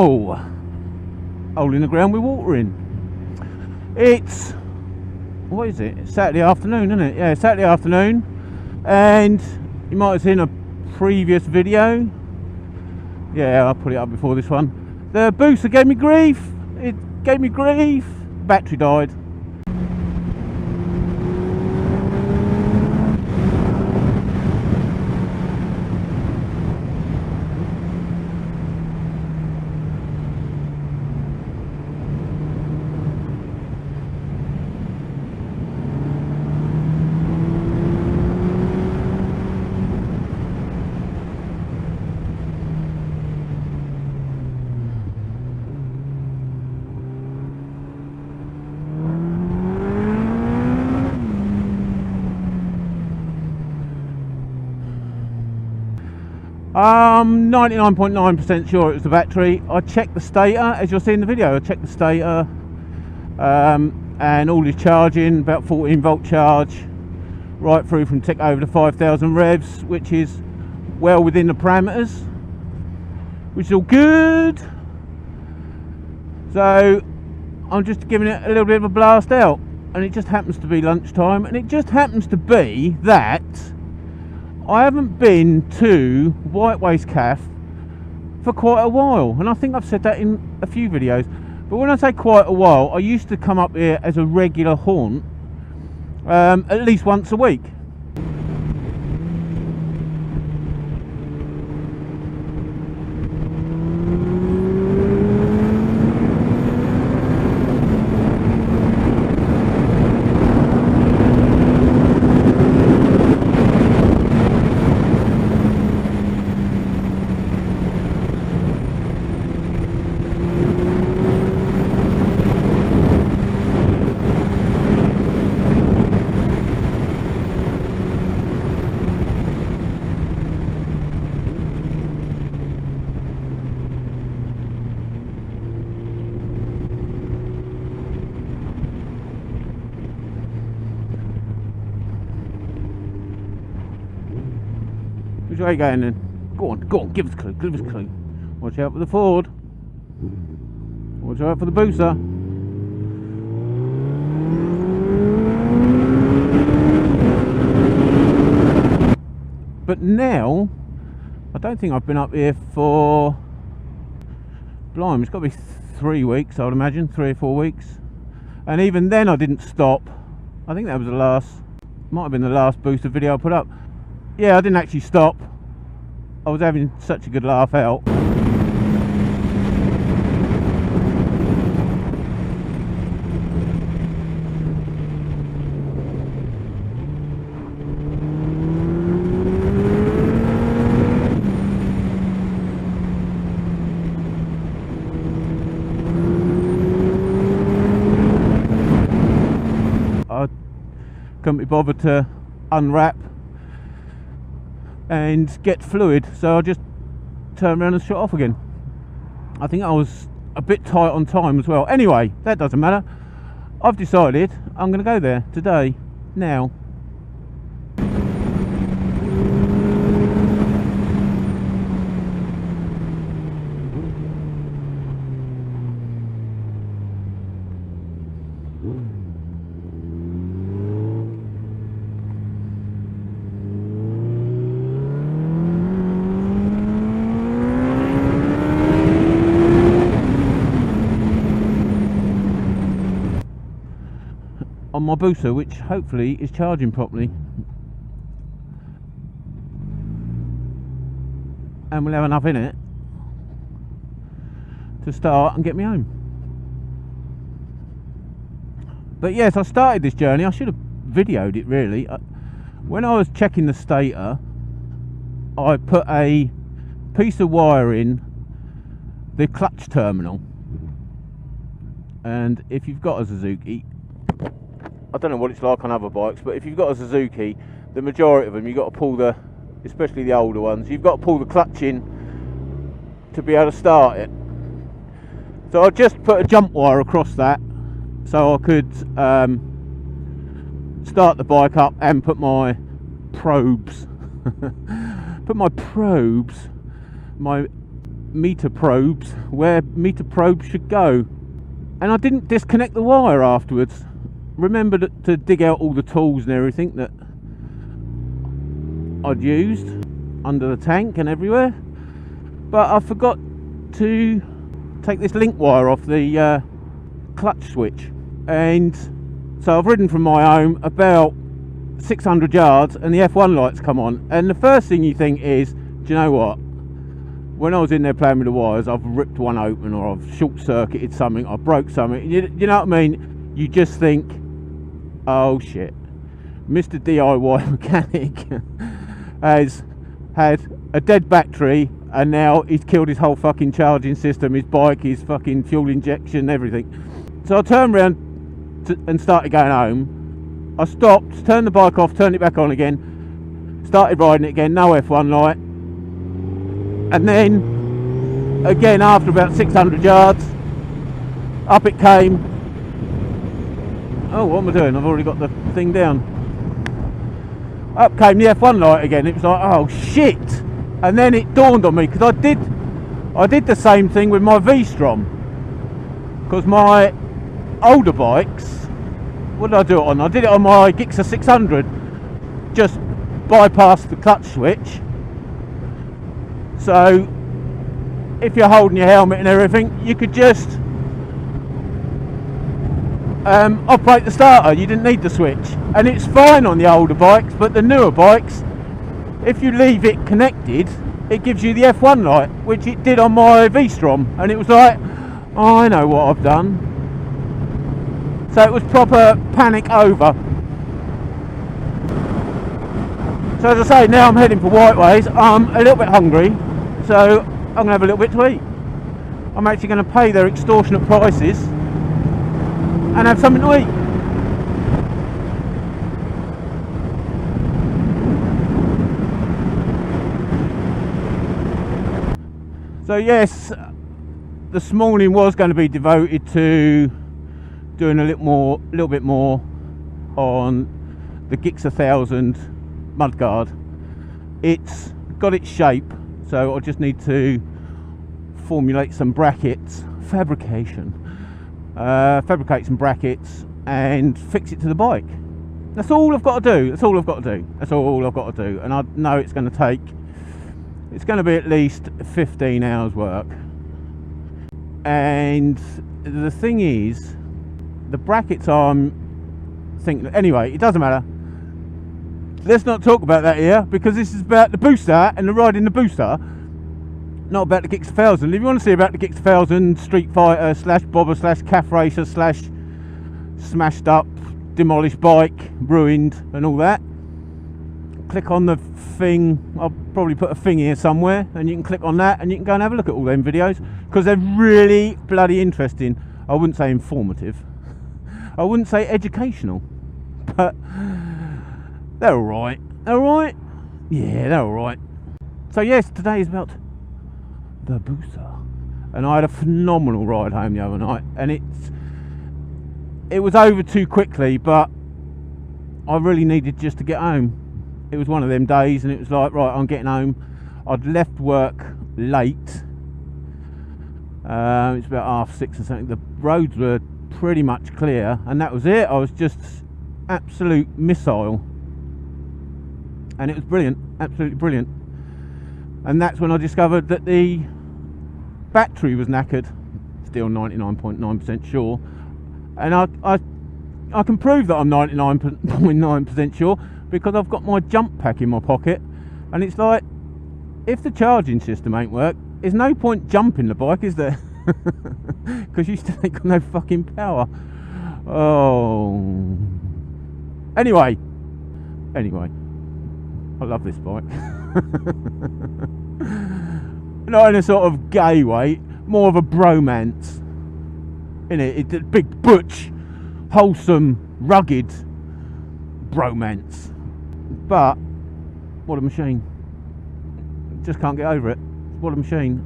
Wow! Hole in the ground with water in. It's, what is it? It's Saturday afternoon, isn't it? Yeah, Saturday afternoon. And you might have seen a previous video. Yeah, I put it up before this one. The booster gave me grief. It gave me grief. Battery died. I'm 99.9% sure it was the battery. I checked the stator, as you'll see in the video. I checked the stator, and all is charging, about 14 volt charge, right through from tick over to 5,000 revs, which is well within the parameters, which is all good. So I'm just giving it a little bit of a blast out, and it just happens to be lunchtime, and it just happens to be that I haven't been to White Waste Cafe for quite a while, and I think I've said that in a few videos. But when I say quite a while, I used to come up here as a regular haunt, at least once a week. Which way are you going then? Go on, give us a clue, give us a clue. Watch out for the Ford. Watch out for the booster. But now, I don't think I've been up here for, blimey, it's got to be 3 weeks, I would imagine, 3 or 4 weeks. And even then I didn't stop. I think that was the last, might have been the last booster video I put up. Yeah, I didn't actually stop. I was having such a good laugh out. I couldn't be bothered to unwrap and get fluid, so I just turned around and shut off again. I think I was a bit tight on time as well. Anyway, that doesn't matter. I've decided I'm going to go there today, now. On my booster, which hopefully is charging properly, and we'll have enough in it to start and get me home. But yes, I started this journey. I should have videoed it really. When I was checking the stator, I put a piece of wire in the clutch terminal, and if you've got a Suzuki, I don't know what it's like on other bikes, but if you've got a Suzuki, the majority of them, you've got to pull the, especially the older ones, you've got to pull the clutch in to be able to start it. So I just put a jump wire across that so I could start the bike up and put my probes, my meter probes where meter probes should go. And I didn't disconnect the wire afterwards. Remembered to dig out all the tools and everything that I'd used under the tank and everywhere, but I forgot to take this link wire off the clutch switch. And so I've ridden from my home about 600 yards and the F1 lights come on, and the first thing you think is, do you know what, when I was in there playing with the wires, I've ripped one open, or I've short circuited something, I broke something. You know what I mean? You just think, oh shit, Mr. DIY mechanic has had a dead battery and now he's killed his whole fucking charging system, his bike, his fucking fuel injection, everything. So I turned around and started going home. I stopped, turned the bike off, turned it back on again, started riding it again, no F1 light. And then again, after about 600 yards, up it came. Oh, what am I doing? I've already got the thing down. Up came the F1 light again. It was like, oh shit. And then it dawned on me, because I did the same thing with my V-Strom, because my older bikes, what did I do it on? I did it on my GSXR 600, just bypassed the clutch switch. So if you're holding your helmet and everything, you could just operate the starter. You didn't need the switch, and it's fine on the older bikes. But the newer bikes, if you leave it connected, it gives you the F1 light, which it did on my V-Strom, and it was like, oh, I know what I've done. So it was proper panic over. So as I say, now I'm heading for Whiteways. I'm a little bit hungry, so I'm going to have a little bit to eat. I'm actually going to pay their extortionate prices and have something to eat. So yes, this morning was going to be devoted to doing a little bit more on the GSXR 1000 mudguard. It's got its shape, so I just need to formulate some brackets, fabricate some brackets and fix it to the bike. That's all I've got to do. That's all I've got to do. And I know it's going to be at least 15 hours work. And the thing is, the brackets I'm thinking, anyway, it doesn't matter. Let's not talk about that here, because this is about the booster and the riding the booster, not about the GSXR 1000. If you want to see about the GSXR 1000 Street Fighter / bobber / calf racer / smashed up, demolished bike, ruined and all that, click on the thing. I'll probably put a thing here somewhere, and you can click on that and you can go and have a look at all them videos, because they're really bloody interesting. I wouldn't say informative, I wouldn't say educational, but they're alright. They're alright? Yeah, they're alright. So yes, today is about the booster. And I had a phenomenal ride home the other night, and it was over too quickly, but I really needed just to get home. It was one of them days, and it was like, right, I'm getting home. I'd left work late. It's about 6:30 or something. The roads were pretty much clear, and that was it. I was just absolute missile, and it was brilliant, absolutely brilliant. And that's when I discovered that the battery was knackered. Still 99.9% sure, and I can prove that I'm 99.9% sure, because I've got my jump pack in my pocket, and it's like, if the charging system ain't work, there's no point jumping the bike, is there? Because you still ain't got no fucking power. Oh, anyway, I love this bike. Not in a sort of gay way, more of a bromance, innit? It's a big butch, wholesome, rugged bromance. But what a machine. Just can't get over it. What a machine.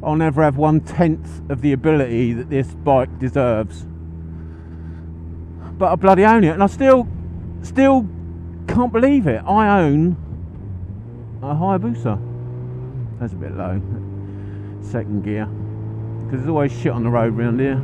I'll never have 1/10 of the ability that this bike deserves, but I bloody own it, and I still can't believe it. I own a Hayabusa. That's a bit low. second gear, because there's always shit on the road round here.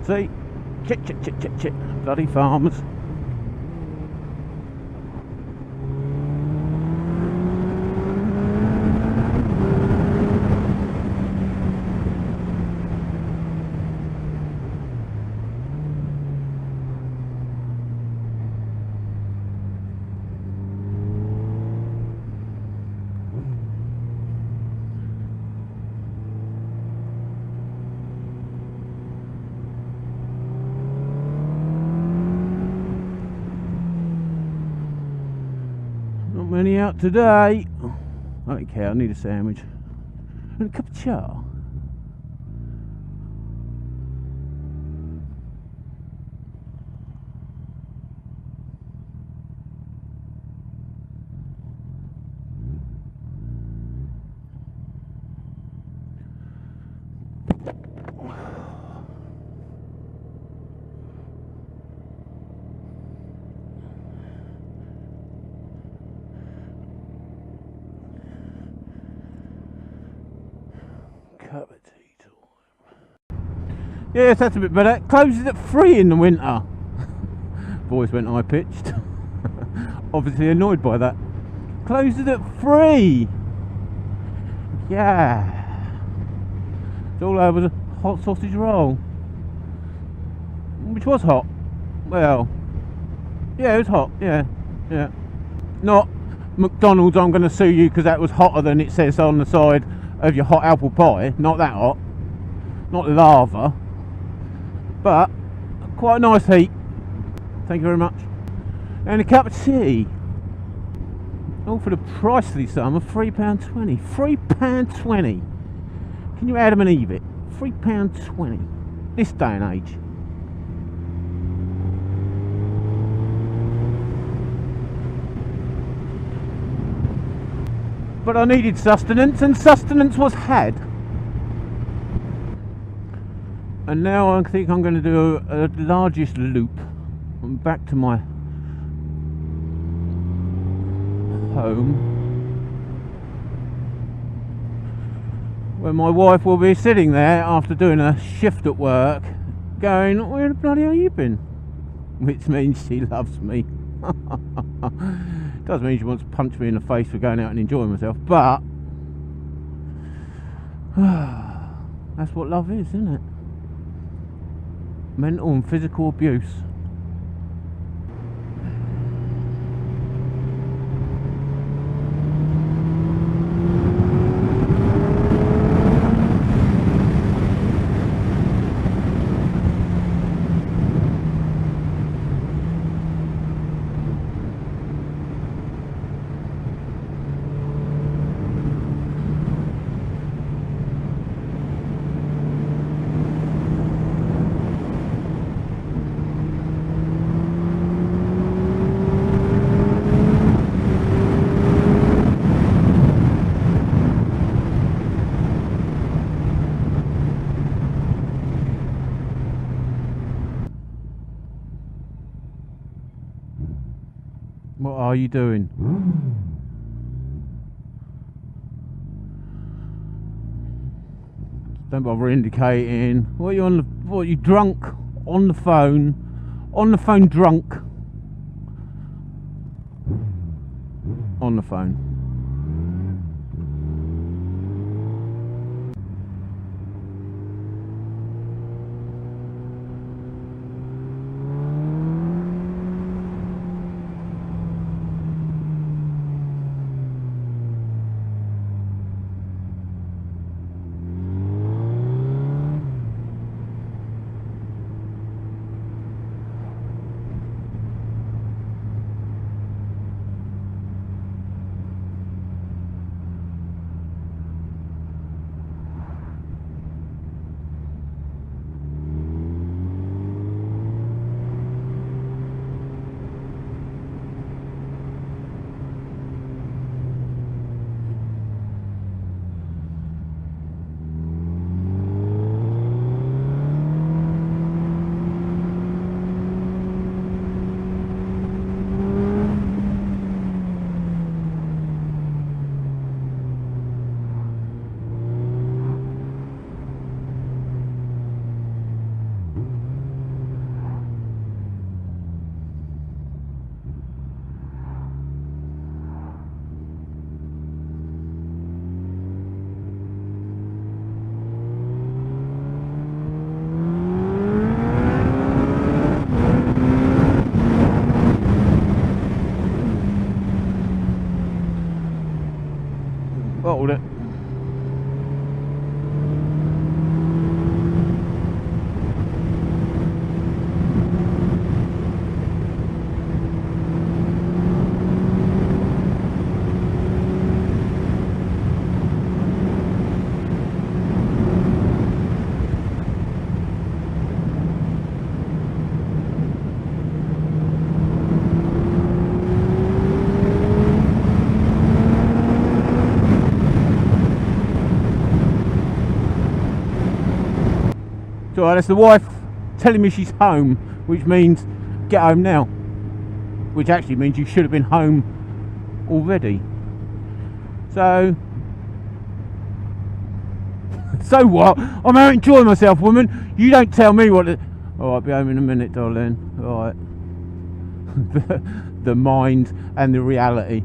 See? Chit. Bloody farmers. Many out today. I don't care, I need a sandwich and a cup of char. Cup of tea time. Yes, that's a bit better. Closes at 3 in the winter. Voice went high pitched. Obviously annoyed by that. Closes at 3. Yeah. It's all over the hot sausage roll, which was hot. Well, yeah, it was hot. Yeah. Not McDonald's, I'm going to sue you because that was hotter than it says on the side of your hot apple pie. Not that hot, not lava, but quite a nice heat. Thank you very much. And a cup of tea, all for the pricely sum of £3.20. £3.20. Can you Adam and Eve it? £3.20 this day and age. But I needed sustenance, and sustenance was had. And now I think I'm going to do a largest loop. I'm back to my home, where my wife will be sitting there after doing a shift at work, going, "Where the bloody hell you been?" Which means she loves me. Does mean she wants to punch me in the face for going out and enjoying myself, but that's what love is, isn't it? Mental and physical abuse. What are you doing? Don't bother indicating. What are you on the? What are you drunk? On the phone? On the phone drunk? On the phone. So that's the wife telling me she's home, which means get home now, which actually means you should have been home already. So what? I'm out enjoying myself, woman. You don't tell me what to... Oh, I'll be home in a minute, darling. All right. The mind and the reality.